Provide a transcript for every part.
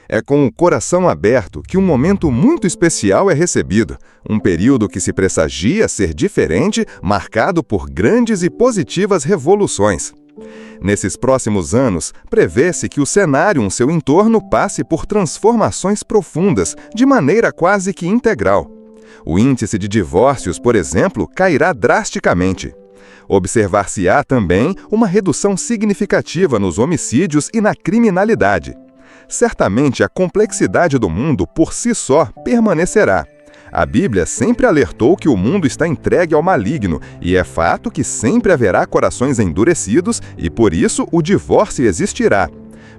É com o coração aberto que um momento muito especial é recebido, um período que se pressagia ser diferente, marcado por grandes e positivas revoluções. Nesses próximos anos, prevê-se que o cenário em seu entorno passe por transformações profundas, de maneira quase que integral. O índice de divórcios, por exemplo, cairá drasticamente. Observar-se-á também uma redução significativa nos homicídios e na criminalidade. Certamente a complexidade do mundo por si só permanecerá. A Bíblia sempre alertou que o mundo está entregue ao maligno, e é fato que sempre haverá corações endurecidos e por isso o divórcio existirá.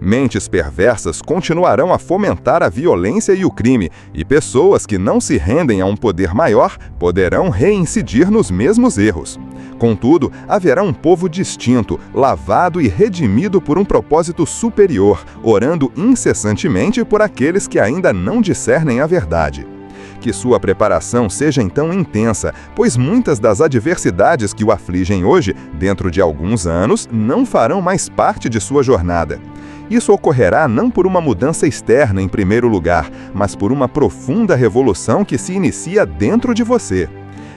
Mentes perversas continuarão a fomentar a violência e o crime, e pessoas que não se rendem a um poder maior poderão reincidir nos mesmos erros. Contudo, haverá um povo distinto, lavado e redimido por um propósito superior, orando incessantemente por aqueles que ainda não discernem a verdade. Que sua preparação seja então intensa, pois muitas das adversidades que o afligem hoje, dentro de alguns anos, não farão mais parte de sua jornada. Isso ocorrerá não por uma mudança externa em primeiro lugar, mas por uma profunda revolução que se inicia dentro de você.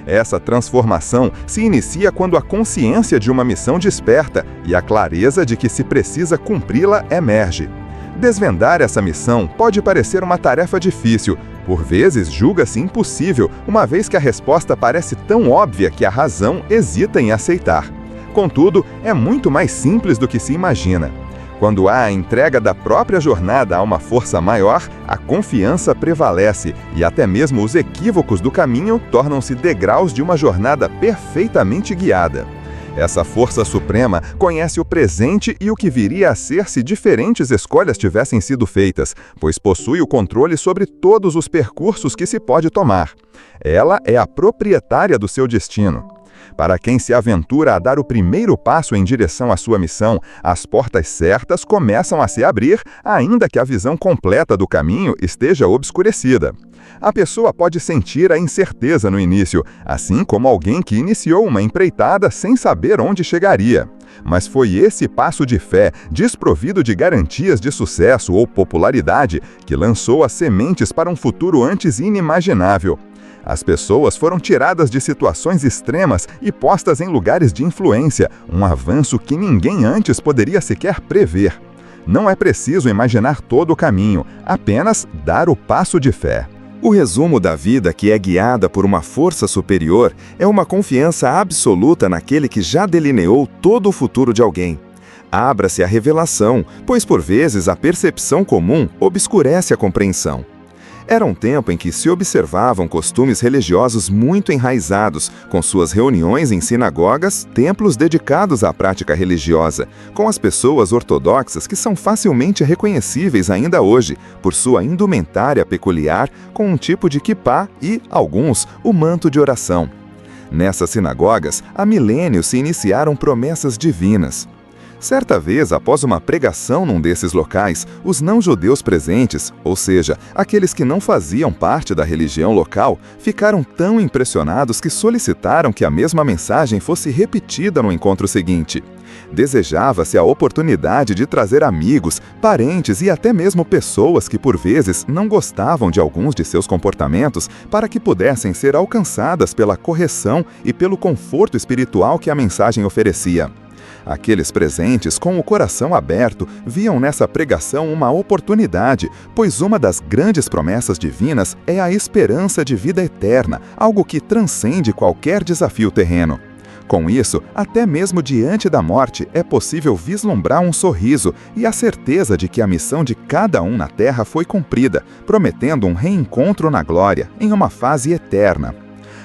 Essa transformação se inicia quando a consciência de uma missão desperta e a clareza de que se precisa cumpri-la emerge. Desvendar essa missão pode parecer uma tarefa difícil, por vezes julga-se impossível, uma vez que a resposta parece tão óbvia que a razão hesita em aceitar. Contudo, é muito mais simples do que se imagina. Quando há a entrega da própria jornada a uma força maior, a confiança prevalece e até mesmo os equívocos do caminho tornam-se degraus de uma jornada perfeitamente guiada. Essa força suprema conhece o presente e o que viria a ser se diferentes escolhas tivessem sido feitas, pois possui o controle sobre todos os percursos que se pode tomar. Ela é a proprietária do seu destino. Para quem se aventura a dar o primeiro passo em direção à sua missão, as portas certas começam a se abrir, ainda que a visão completa do caminho esteja obscurecida. A pessoa pode sentir a incerteza no início, assim como alguém que iniciou uma empreitada sem saber onde chegaria. Mas foi esse passo de fé, desprovido de garantias de sucesso ou popularidade, que lançou as sementes para um futuro antes inimaginável. As pessoas foram tiradas de situações extremas e postas em lugares de influência, um avanço que ninguém antes poderia sequer prever. Não é preciso imaginar todo o caminho, apenas dar o passo de fé. O resumo da vida que é guiada por uma força superior é uma confiança absoluta naquele que já delineou todo o futuro de alguém. Abra-se à revelação, pois por vezes a percepção comum obscurece a compreensão. Era um tempo em que se observavam costumes religiosos muito enraizados, com suas reuniões em sinagogas, templos dedicados à prática religiosa, com as pessoas ortodoxas que são facilmente reconhecíveis ainda hoje, por sua indumentária peculiar, com um tipo de quipá e, alguns, o manto de oração. Nessas sinagogas, há milênios se iniciaram promessas divinas. Certa vez, após uma pregação num desses locais, os não-judeus presentes, ou seja, aqueles que não faziam parte da religião local, ficaram tão impressionados que solicitaram que a mesma mensagem fosse repetida no encontro seguinte. Desejava-se a oportunidade de trazer amigos, parentes e até mesmo pessoas que por vezes não gostavam de alguns de seus comportamentos para que pudessem ser alcançadas pela correção e pelo conforto espiritual que a mensagem oferecia. Aqueles presentes, com o coração aberto, viam nessa pregação uma oportunidade, pois uma das grandes promessas divinas é a esperança de vida eterna, algo que transcende qualquer desafio terreno. Com isso, até mesmo diante da morte, é possível vislumbrar um sorriso e a certeza de que a missão de cada um na Terra foi cumprida, prometendo um reencontro na glória, em uma fase eterna.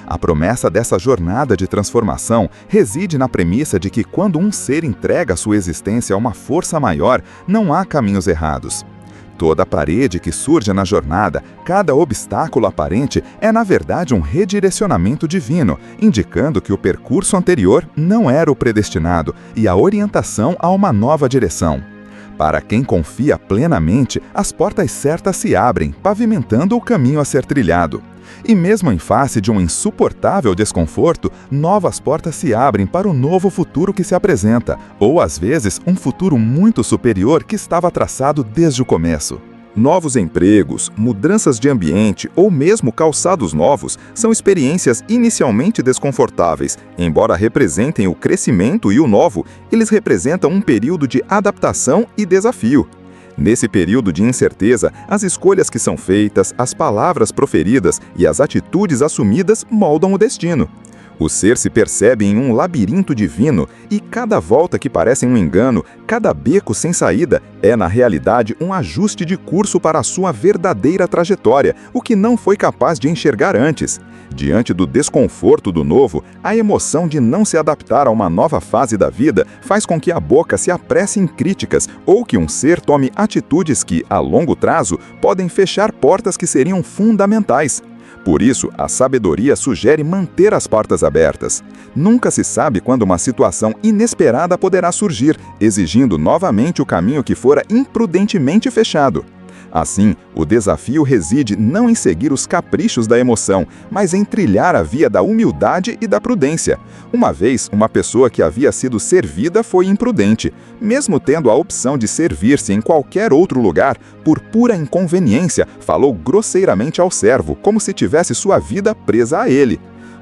A promessa dessa jornada de transformação reside na premissa de que quando um ser entrega sua existência a uma força maior, não há caminhos errados. Toda parede que surge na jornada, cada obstáculo aparente, é na verdade um redirecionamento divino, indicando que o percurso anterior não era o predestinado e a orientação a uma nova direção. Para quem confia plenamente, as portas certas se abrem, pavimentando o caminho a ser trilhado. E mesmo em face de um insuportável desconforto, novas portas se abrem para o novo futuro que se apresenta, ou às vezes um futuro muito superior que estava traçado desde o começo. Novos empregos, mudanças de ambiente ou mesmo calçados novos são experiências inicialmente desconfortáveis. Embora representem o crescimento e o novo, eles representam um período de adaptação e desafio. Nesse período de incerteza, as escolhas que são feitas, as palavras proferidas e as atitudes assumidas moldam o destino. O ser se percebe em um labirinto divino e cada volta que parece um engano, cada beco sem saída, é na realidade um ajuste de curso para a sua verdadeira trajetória, o que não foi capaz de enxergar antes. Diante do desconforto do novo, a emoção de não se adaptar a uma nova fase da vida faz com que a boca se apresse em críticas ou que um ser tome atitudes que, a longo prazo, podem fechar portas que seriam fundamentais. Por isso, a sabedoria sugere manter as portas abertas. Nunca se sabe quando uma situação inesperada poderá surgir, exigindo novamente o caminho que fora imprudentemente fechado. Assim, o desafio reside não em seguir os caprichos da emoção, mas em trilhar a via da humildade e da prudência. Uma vez, uma pessoa que havia sido servida foi imprudente. Mesmo tendo a opção de servir-se em qualquer outro lugar, por pura inconveniência, falou grosseiramente ao servo, como se tivesse sua vida presa a ele.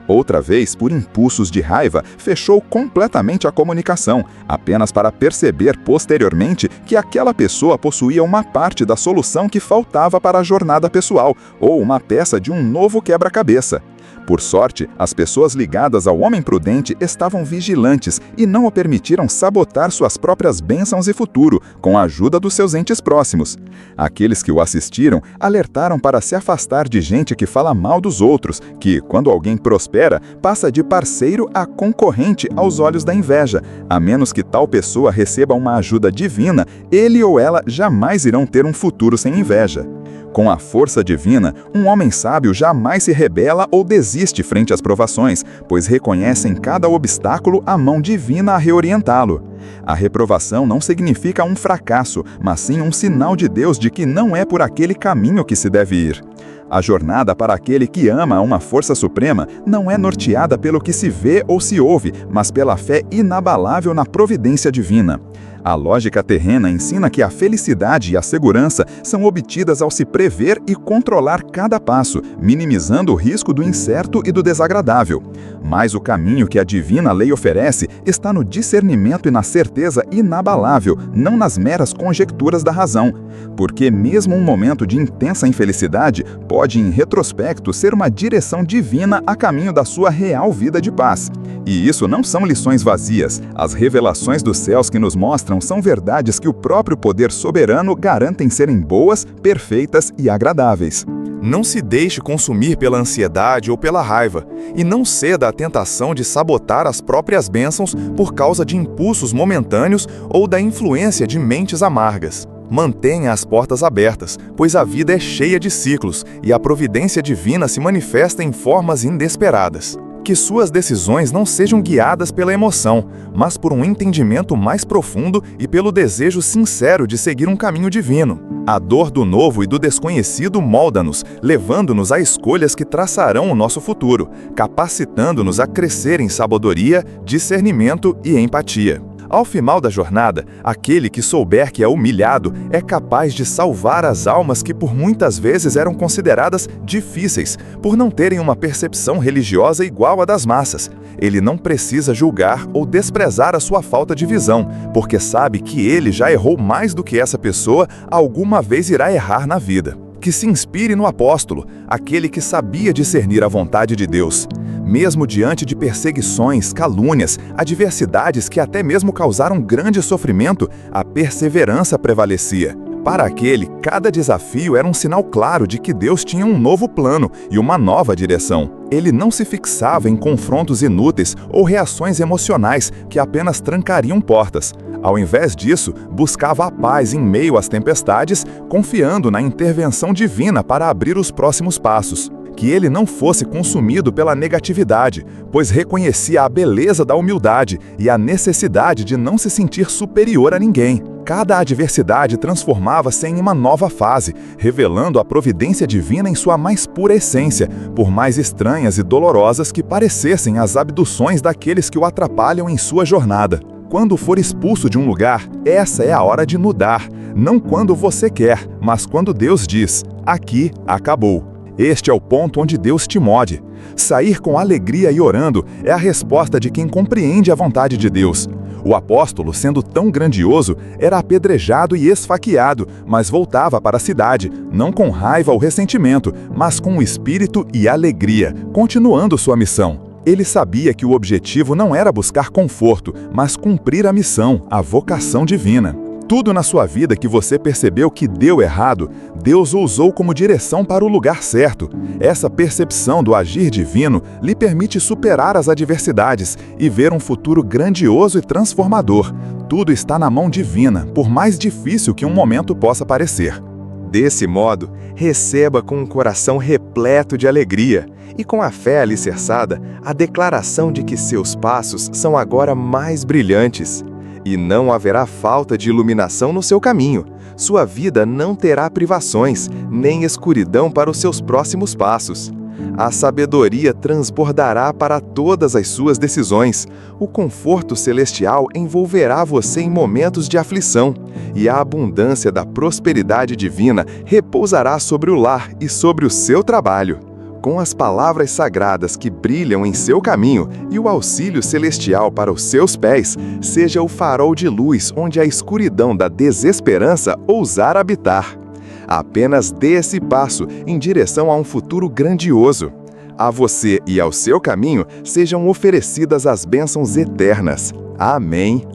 Outra vez, por impulsos de raiva, fechou completamente a comunicação, apenas para perceber posteriormente que aquela pessoa possuía uma parte da solução que faltava para a jornada pessoal, ou uma peça de um novo quebra-cabeça. Por sorte, as pessoas ligadas ao homem prudente estavam vigilantes e não o permitiram sabotar suas próprias bênçãos e futuro, com a ajuda dos seus entes próximos. Aqueles que o assistiram alertaram para se afastar de gente que fala mal dos outros, que, quando alguém prospera, passa de parceiro a concorrente aos olhos da inveja. A menos que tal pessoa receba uma ajuda divina, ele ou ela jamais irão ter um futuro sem inveja. Com a força divina, um homem sábio jamais se rebela ou desiste frente às provações, pois reconhece em cada obstáculo a mão divina a reorientá-lo. A reprovação não significa um fracasso, mas sim um sinal de Deus de que não é por aquele caminho que se deve ir. A jornada para aquele que ama uma força suprema não é norteada pelo que se vê ou se ouve, mas pela fé inabalável na providência divina. A lógica terrena ensina que a felicidade e a segurança são obtidas ao se prever e controlar cada passo, minimizando o risco do incerto e do desagradável. Mas o caminho que a divina lei oferece está no discernimento e na certeza inabalável, não nas meras conjecturas da razão. Porque mesmo um momento de intensa infelicidade pode, em retrospecto, ser uma direção divina a caminho da sua real vida de paz. E isso não são lições vazias. As revelações dos céus que nos mostram são verdades que o próprio poder soberano garantem serem boas, perfeitas e agradáveis. Não se deixe consumir pela ansiedade ou pela raiva, e não ceda à tentação de sabotar as próprias bênçãos por causa de impulsos momentâneos ou da influência de mentes amargas. Mantenha as portas abertas, pois a vida é cheia de ciclos e a providência divina se manifesta em formas inesperadas. Que suas decisões não sejam guiadas pela emoção, mas por um entendimento mais profundo e pelo desejo sincero de seguir um caminho divino. A dor do novo e do desconhecido molda-nos, levando-nos a escolhas que traçarão o nosso futuro, capacitando-nos a crescer em sabedoria, discernimento e empatia. Ao final da jornada, aquele que souber que é humilhado é capaz de salvar as almas que por muitas vezes eram consideradas difíceis, por não terem uma percepção religiosa igual à das massas. Ele não precisa julgar ou desprezar a sua falta de visão, porque sabe que ele já errou mais do que essa pessoa alguma vez irá errar na vida. Que se inspire no apóstolo, aquele que sabia discernir a vontade de Deus. Mesmo diante de perseguições, calúnias, adversidades que até mesmo causaram grande sofrimento, a perseverança prevalecia. Para aquele, cada desafio era um sinal claro de que Deus tinha um novo plano e uma nova direção. Ele não se fixava em confrontos inúteis ou reações emocionais que apenas trancariam portas. Ao invés disso, buscava a paz em meio às tempestades, confiando na intervenção divina para abrir os próximos passos. Que ele não fosse consumido pela negatividade, pois reconhecia a beleza da humildade e a necessidade de não se sentir superior a ninguém. Cada adversidade transformava-se em uma nova fase, revelando a providência divina em sua mais pura essência, por mais estranhas e dolorosas que parecessem as abduções daqueles que o atrapalham em sua jornada. quando for expulso de um lugar, essa é a hora de mudar. Não quando você quer, mas quando Deus diz: aqui acabou. Este é o ponto onde Deus te mode. Sair com alegria e orando é a resposta de quem compreende a vontade de Deus. O apóstolo, sendo tão grandioso, era apedrejado e esfaqueado, mas voltava para a cidade, não com raiva ou ressentimento, mas com espírito e alegria, continuando sua missão. Ele sabia que o objetivo não era buscar conforto, mas cumprir a missão, a vocação divina. Tudo na sua vida que você percebeu que deu errado, Deus o usou como direção para o lugar certo. Essa percepção do agir divino lhe permite superar as adversidades e ver um futuro grandioso e transformador. Tudo está na mão divina, por mais difícil que um momento possa parecer. Desse modo, receba com um coração repleto de alegria e com a fé alicerçada a declaração de que seus passos são agora mais brilhantes. E não haverá falta de iluminação no seu caminho. Sua vida não terá privações, nem escuridão para os seus próximos passos. A sabedoria transbordará para todas as suas decisões. O conforto celestial envolverá você em momentos de aflição, e a abundância da prosperidade divina repousará sobre o lar e sobre o seu trabalho. Com as palavras sagradas que brilham em seu caminho e o auxílio celestial para os seus pés, seja o farol de luz onde a escuridão da desesperança ousar habitar. Apenas dê esse passo em direção a um futuro grandioso. A você e ao seu caminho sejam oferecidas as bênçãos eternas. Amém.